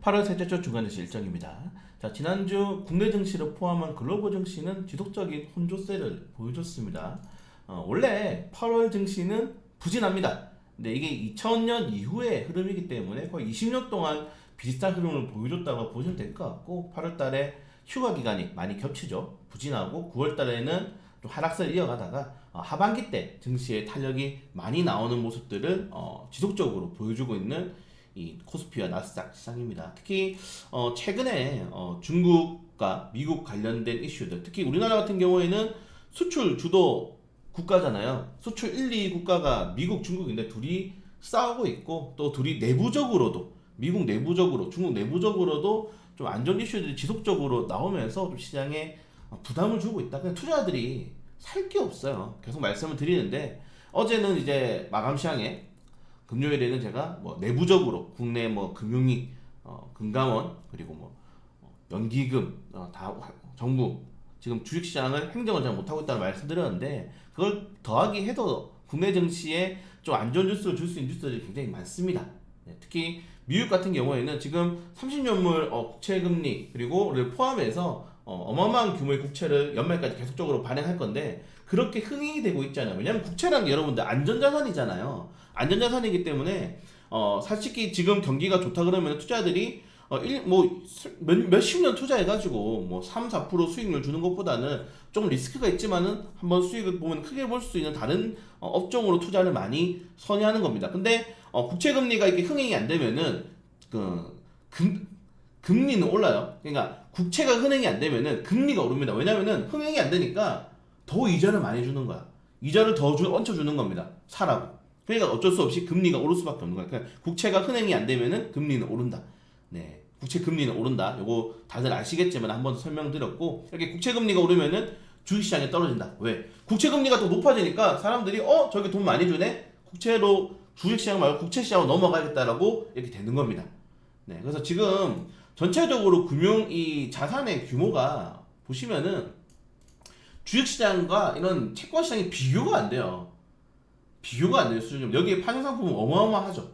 8월 셋째 주 주간 증시 일정입니다. 자, 지난주 국내 증시를 포함한 글로벌 증시는 지속적인 혼조세를 보여줬습니다. 원래 8월 증시는 부진합니다. 근데 이게 2000년 이후의 흐름이기 때문에 거의 20년 동안 비슷한 흐름을 보여줬다고 보시면 될 것 같고, 8월 달에 휴가 기간이 많이 겹치죠. 부진하고 9월 달에는 좀 하락세를 이어가다가 하반기 때 증시의 탄력이 많이 나오는 모습들을 지속적으로 보여주고 있는 이 코스피와 나스닥 시장입니다. 특히 최근에 중국과 미국 관련된 이슈들, 특히 우리나라 같은 경우에는 수출 주도 국가잖아요. 수출 1, 2 국가가 미국, 중국인데 둘이 싸우고 있고, 또 둘이 내부적으로도 미국 내부적으로, 중국 내부적으로도 좀 안전 이슈들이 지속적으로 나오면서 좀 시장에 부담을 주고 있다. 그냥 투자자들이 살 게 없어요. 계속 말씀을 드리는데, 어제는 이제 마감 시장에 금요일에는 제가 뭐 내부적으로 국내 뭐 금융위, 금감원, 그리고 뭐 연기금, 다 정부 지금 주식시장을 행정을 잘 못하고 있다는 말씀드렸는데, 그걸 더하기 해도 국내 증시에 좀 안 좋은 뉴스를 줄 수 있는 뉴스들이 굉장히 많습니다. 네, 특히 미국 같은 경우에는 지금 30년물 국채금리 그리고를 포함해서 어마어마한 규모의 국채를 연말까지 계속적으로 발행할 건데, 그렇게 흥행이 되고 있잖아요. 왜냐하면 국채라는 게 여러분들 안전자산이잖아요. 안전자산이기 때문에 솔직히 지금 경기가 좋다 그러면 투자들이 몇십 년 투자해가지고 뭐 3, 4% 수익률 주는 것보다는 좀 리스크가 있지만은 한번 수익을 보면 크게 볼 수 있는 다른 업종으로 투자를 많이 선호하는 겁니다. 근데 국채금리가 이렇게 흥행이 안 되면은 금리는 올라요. 그러니까 국채가 흥행이 안 되면은 금리가 오릅니다. 왜냐면은 흥행이 안 되니까 더 이자를 많이 주는 거야. 이자를 더 얹혀주는 겁니다. 사라고. 그러니까 어쩔 수 없이 금리가 오를 수밖에 없는 거야. 그러니까 국채가 흥행이 안 되면은 금리는 오른다. 네, 국채 금리는 오른다. 요거 다들 아시겠지만 한 번 설명드렸고, 이렇게 국채 금리가 오르면은 주식시장에 떨어진다. 왜? 국채 금리가 더 높아지니까 사람들이 저기 돈 많이 주네. 국채로 주식시장 말고 국채시장으로 넘어가겠다라고 이렇게 되는 겁니다. 네, 그래서 지금 전체적으로 금융 이 자산의 규모가 보시면은 주식시장과 이런 채권시장이 비교가 안 돼요. 비교가 안 돼요. 수준이. 여기에 파생상품은 어마어마하죠.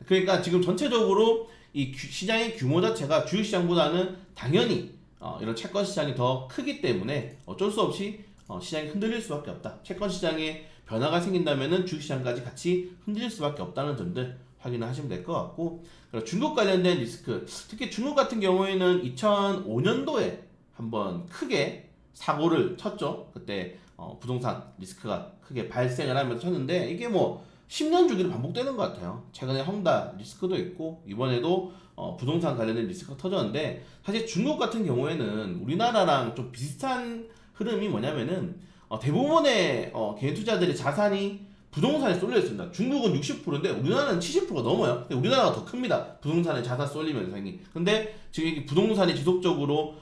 그러니까 지금 전체적으로 이 시장의 규모 자체가 주식시장보다는 당연히 이런 채권시장이 더 크기 때문에 어쩔 수 없이 시장이 흔들릴 수밖에 없다. 채권시장에 변화가 생긴다면은 주식시장까지 같이 흔들릴 수밖에 없다는 점들 확인을 하시면 될 것 같고, 중국 관련된 리스크, 특히 중국 같은 경우에는 2005년도에 한번 크게 사고를 쳤죠. 그때 부동산 리스크가 크게 발생을 하면서 쳤는데, 이게 뭐 10년 주기로 반복되는 것 같아요. 최근에 헝다 리스크도 있고, 이번에도 부동산 관련된 리스크가 터졌는데, 사실 중국 같은 경우에는 우리나라랑 좀 비슷한 흐름이 뭐냐면은 대부분의 개인 투자들의 자산이 부동산에 쏠려 있습니다. 중국은 60%인데 우리나라는 70%가 넘어요. 근데 우리나라가 더 큽니다. 부동산에 자산 쏠림 현상이. 근데 지금 이 부동산이 지속적으로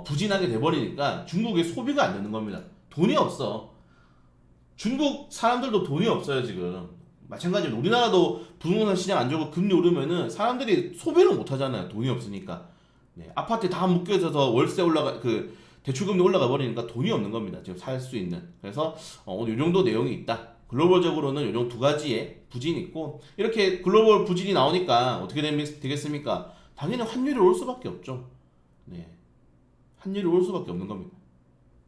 부진하게 돼버리니까 중국의 소비가 안 되는 겁니다. 돈이 없어. 중국 사람들도 돈이 없어요 지금. 마찬가지로 우리나라도 부동산 시장 안 좋고 금리 오르면은 사람들이 소비를 못 하잖아요. 돈이 없으니까. 네, 아파트에 다 묶여 있어서 월세 대출금리 올라가 버리니까 돈이 없는 겁니다. 지금 살 수 있는. 그래서 오늘 이 정도 내용이 있다. 글로벌적으로는 이 정도 두 가지의 부진이 있고, 이렇게 글로벌 부진이 나오니까 어떻게 되겠습니까? 당연히 환율이 올 수밖에 없죠. 네, 환율이 올 수밖에 없는 겁니다.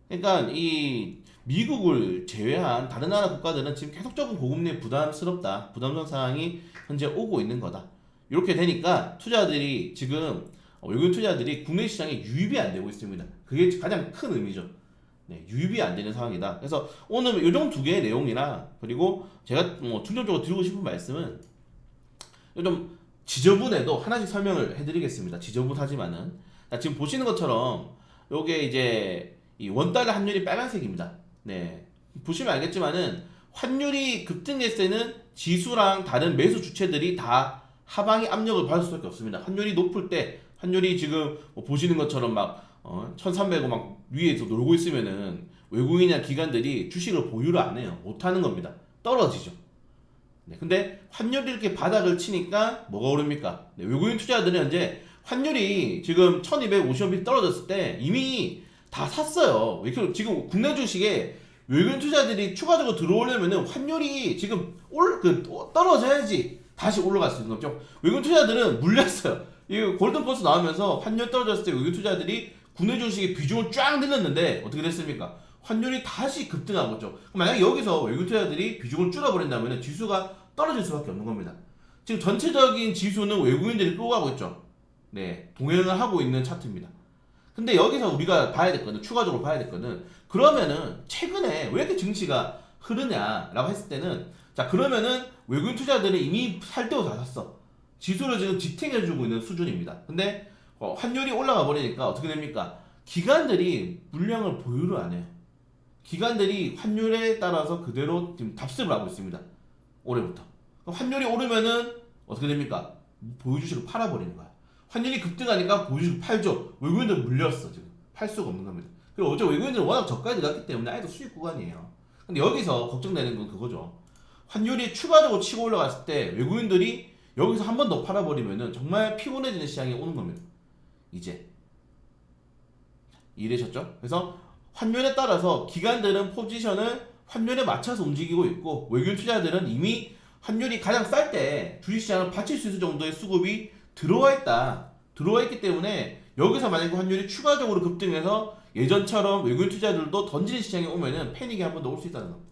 그러니까 이 미국을 제외한 다른 나라 국가들은 지금 계속적인 고금리에 부담스럽다. 부담스러운 상황이 현재 오고 있는 거다. 이렇게 되니까 투자들이 지금 외국인 투자들이 국내 시장에 유입이 안 되고 있습니다. 그게 가장 큰 의미죠. 네, 유입이 안 되는 상황이다. 그래서 오늘 요정 두 개의 내용이나, 그리고 제가 중점적으로 드리고 싶은 말씀은 좀 지저분해도 하나씩 설명을 해드리겠습니다. 지저분하지만은 지금 보시는 것처럼 요게 이제 이 원달러 환율이 빨간색입니다. 네, 보시면 알겠지만은 환율이 급등했을 때는 지수랑 다른 매수 주체들이 다 하방의 압력을 받을 수밖에 없습니다. 환율이 높을 때, 환율이 지금 보시는 것처럼 막 1300원 막 위에서 놀고 있으면은 외국인이나 기관들이 주식을 보유를 안 해요. 못 하는 겁니다. 떨어지죠. 네, 근데 환율이 이렇게 바닥을 치니까 뭐가 오릅니까? 네, 외국인 투자자들은 현재 환율이 지금 1250원 떨어졌을 때 이미 다 샀어요. 지금 국내 주식에 외국인 투자들이 추가적으로 들어오려면은 환율이 지금 떨어져야지 다시 올라갈 수 있는 거죠. 외국인 투자들은 물렸어요. 이 골든버스 나오면서 환율 떨어졌을 때 외국 투자들이 국내 주식의 비중을 쫙 늘렸는데 어떻게 됐습니까? 환율이 다시 급등한 거죠. 만약에 여기서 외국 투자들이 비중을 줄여버린다면 지수가 떨어질 수밖에 없는 겁니다. 지금 전체적인 지수는 외국인들이 끌고 가고 있죠. 네, 동행을 하고 있는 차트입니다. 근데 여기서 우리가 봐야 될 거는, 추가적으로 봐야 될 거는, 그러면은 최근에 왜 이렇게 증시가 흐르냐라고 했을 때는, 자, 그러면은 외국인 투자들이 이미 살 때도 다 샀어. 지수를 지금 지탱해주고 있는 수준입니다. 근데 환율이 올라가 버리니까 어떻게 됩니까? 기관들이 물량을 보유를 안 해요. 기관들이 환율에 따라서 그대로 지금 답습을 하고 있습니다. 올해부터. 환율이 오르면은 어떻게 됩니까? 보유주식을 팔아버리는 거야. 환율이 급등하니까 보유주식 팔죠. 외국인들 물렸어 지금. 팔 수가 없는 겁니다. 그리고 어제 외국인들은 워낙 저가에 들어갔기 때문에 아예도 수익 구간이에요. 근데 여기서 걱정되는 건 그거죠. 환율이 추가적으로 치고 올라갔을 때 외국인들이 여기서 한 번 더 팔아버리면은 정말 피곤해지는 시장이 오는 겁니다. 이제 이해되셨죠? 그래서 환율에 따라서 기관들은 포지션을 환율에 맞춰서 움직이고 있고, 외국인 투자들은 이미 환율이 가장 쌀 때 주식시장을 받칠 수 있을 정도의 수급이 들어와 있기 때문에 여기서 만약에 환율이 추가적으로 급등해서 예전처럼 외국인 투자들도 던지는 시장에 오면은 패닉이 한 번 더 올 수 있다는 겁니다.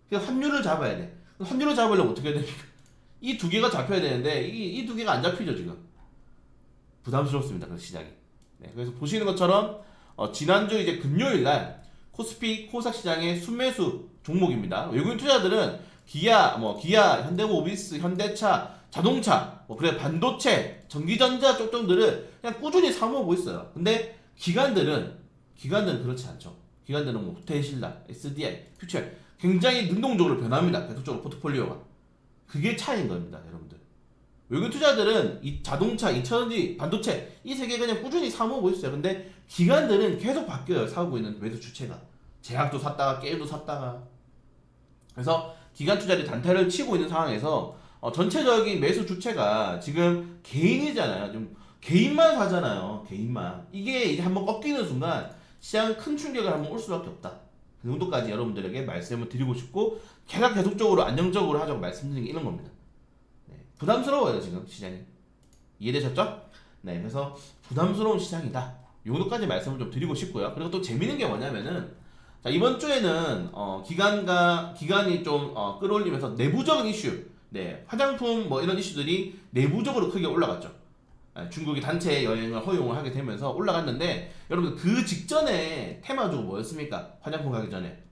그래서 환율을 잡아야 돼. 환율을 잡으려면 어떻게 해야 됩니까? 이 두 개가 잡혀야 되는데 이 두 개가 안 잡히죠 지금. 부담스럽습니다. 그 시장이. 네, 그래서 보시는 것처럼 지난주 이제 금요일 날 코스피 코스닥 시장의 순매수 종목입니다. 외국인 투자들은 기아, 현대모비스, 현대차, 자동차, 그래 반도체, 전기전자 쪽들을 그냥 꾸준히 사모으고 있어요. 근데 기관들은 그렇지 않죠. 기관들은 뭐 테슬라, SDI, 퓨처 굉장히 능동적으로 변합니다. 계속적으로 포트폴리오가. 그게 차이인 겁니다, 여러분들. 외국인 투자들은 이 자동차, 이 천연지, 반도체 이 세 개 그냥 꾸준히 사모으고 있어요. 근데 기관들은 계속 바뀌어요. 사고 있는 매수 주체가. 제약도 샀다가 게임도 샀다가. 그래서 기관 투자들이 단타를 치고 있는 상황에서 전체적인 매수 주체가 지금 개인이잖아요. 좀 개인만 사잖아요. 개인만. 이게 이제 한번 꺾이는 순간 시장 큰 충격을 한번 올 수밖에 없다. 그 정도까지 여러분들에게 말씀을 드리고 싶고, 계속적으로 안정적으로 하자고 말씀드리는 게 이런 겁니다. 네, 부담스러워요 지금 시장이. 이해되셨죠? 네, 그래서 부담스러운 시장이다. 이 정도까지 말씀을 좀 드리고 싶고요. 그리고 또 재밌는 게 뭐냐면은, 자, 이번 주에는 기관이 좀 끌어올리면서 내부적인 이슈, 네, 화장품 뭐 이런 이슈들이 내부적으로 크게 올라갔죠. 중국이 단체 여행을 허용을 하게 되면서 올라갔는데, 여러분 그 직전에 테마주가 뭐였습니까? 화장품 가기 전에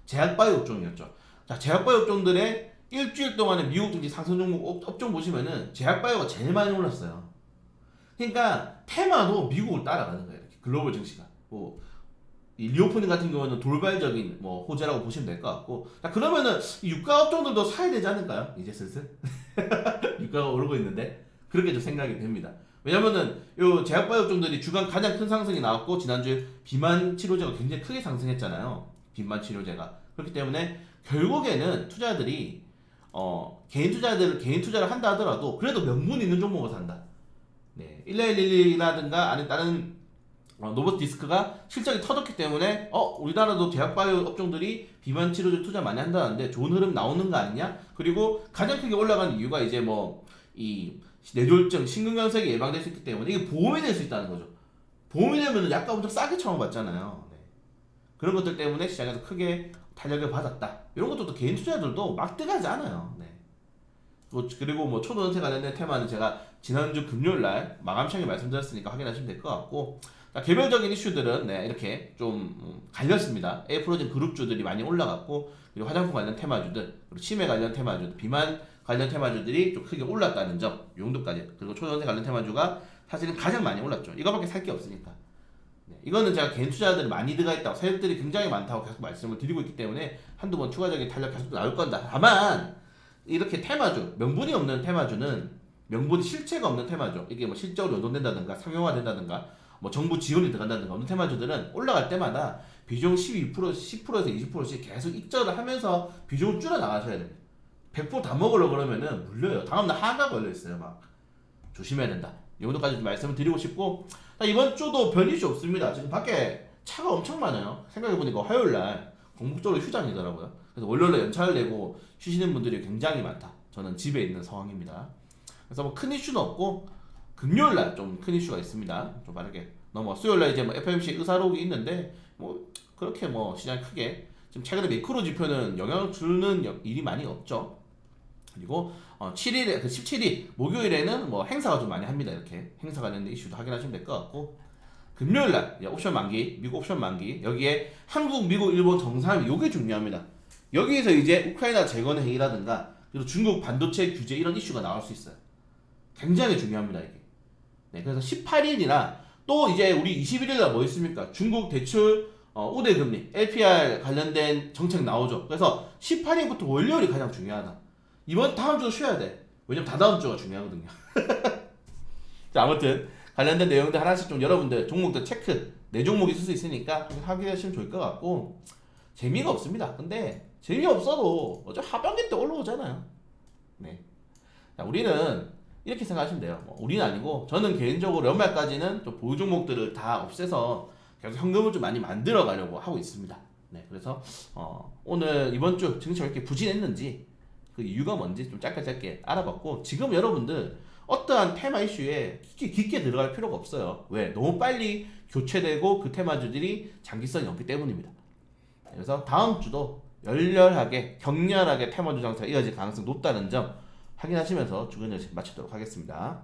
제약바이오 업종이었죠. 자, 제약바이오 업종들의 일주일 동안의 미국 증시 상승 종목 업종 보시면은 제약바이오가 제일 많이 올랐어요. 그러니까 테마도 미국을 따라가는 거예요. 이렇게 글로벌 증시가. 이 리오프닝 같은 경우는 돌발적인 호재라고 보시면 될 것 같고, 자, 그러면은 이 유가 업종들도 사야 되지 않을까요? 이제 슬슬 유가가 오르고 있는데 그렇게 좀 생각이 됩니다. 왜냐면은 요 제약바이오 업종들이 주간 가장 큰 상승이 나왔고, 지난주에 비만 치료제가 굉장히 크게 상승했잖아요. 비만 치료제가. 그렇기 때문에 결국에는 투자들이 개인 투자를 한다 하더라도 그래도 명분 있는 종목을 산다. 네, 1111이라든가 아니 다른 노버디스크가 실적이 터졌기 때문에 우리나라도 제약바이오 업종들이 비만 치료제 투자 많이 한다는데 좋은 흐름 나오는 거 아니냐? 그리고 가장 크게 올라가는 이유가 이제 이 뇌졸중, 심근경색이 예방될 수 있기 때문에 이게 보험이 될 수 있다는 거죠. 보험이 되면 약간 엄청 싸게 처방받잖아요. 네. 그런 것들 때문에 시장에서 크게 탄력을 받았다. 이런 것도 또 개인 투자들도 막 들어가지 않아요. 네. 그리고 초도은퇴 관련된 테마는 제가 지난주 금요일날 마감창에 말씀드렸으니까 확인하시면 될 것 같고, 개별적인 이슈들은 이렇게 좀 갈렸습니다. 에프로진 그룹주들이 많이 올라갔고, 그리고 화장품 관련 테마주들, 그리고 치매 관련 테마주들, 비만 관련 테마주들이 좀 크게 올랐다는 점, 이 정도까지. 그리고 초전세 관련 테마주가 사실은 가장 많이 올랐죠. 이거밖에 살 게 없으니까. 네, 이거는 제가 개인 투자들이 많이 들어가 있다고, 세력들이 굉장히 많다고 계속 말씀을 드리고 있기 때문에 한두 번 추가적인 탄력 계속 나올 건다. 다만 이렇게 테마주, 명분이 없는 테마주는, 명분이 실체가 없는 테마주, 이게 실적으로 연동된다든가 상용화된다든가 정부 지원이 들어간다든가 없는 테마주들은 올라갈 때마다 비중 12%, 10%에서 20%씩 계속 입절을 하면서 비중을 줄여 나가셔야 됩니다. 100%다 먹으려고 그러면은 물려요. 다음날 하가 걸려있어요. 막 조심해야 된다. 이 정도까지 좀 말씀을 드리고 싶고, 이번 주도 별 이슈 없습니다. 지금 밖에 차가 엄청 많아요. 생각해보니까 화요일날 공국적으로 휴장이더라고요. 그래서 월요일에 연차를 내고 쉬시는 분들이 굉장히 많다. 저는 집에 있는 상황입니다. 그래서 큰 이슈는 없고, 금요일 날 좀 큰 이슈가 있습니다. 좀 빠르게 넘어. 수요일 날 이제 뭐 FOMC 의사록이 있는데 뭐 그렇게 뭐 시장 크게 지금 최근에 매크로 지표는 영향을 주는 일이 많이 없죠. 그리고 7일에 그 17일 목요일에는 뭐 행사가 좀 많이 합니다. 이렇게 행사 관련된 이슈도 확인하시면 될 것 같고 금요일 날 옵션 만기, 미국 옵션 만기 여기에 한국, 미국, 일본 정상회의 요게 중요합니다. 여기에서 이제 우크라이나 재건 회의라든가 그리고 중국 반도체 규제 이런 이슈가 나올 수 있어요. 굉장히 중요합니다 이게. 네, 그래서 18일이나 또 이제 우리 21일 날 뭐 있습니까? 중국 대출 우대 금리 LPR 관련된 정책 나오죠. 그래서 18일부터 월요일이 가장 중요하다. 이번 다음 주도 쉬어야 돼. 왜냐면 다다음 주가 중요하거든요. 자, 아무튼 관련된 내용들 하나씩 좀 여러분들 종목들 체크 네 종목 있을 수 있으니까 확인하시면 좋을 것 같고 재미가 없습니다. 근데 재미없어도 어차피 하반기 때 올라오잖아요. 네. 자, 우리는 이렇게 생각하시면 돼요. 뭐 우리는 아니고 저는 개인적으로 연말까지는 좀 보유 종목들을 다 없애서 계속 현금을 좀 많이 만들어 가려고 하고 있습니다. 네, 그래서 오늘 이번 주 증시 왜 이렇게 부진했는지 그 이유가 뭔지 좀 짧게 알아봤고 지금 여러분들 어떠한 테마 이슈에 깊게 들어갈 필요가 없어요. 왜? 너무 빨리 교체되고 그 테마주들이 장기성이 없기 때문입니다. 그래서 다음 주도 열렬하게 격렬하게 테마주 장세가 이어질 가능성이 높다는 점 확인하시면서 주간 연식 마치도록 하겠습니다.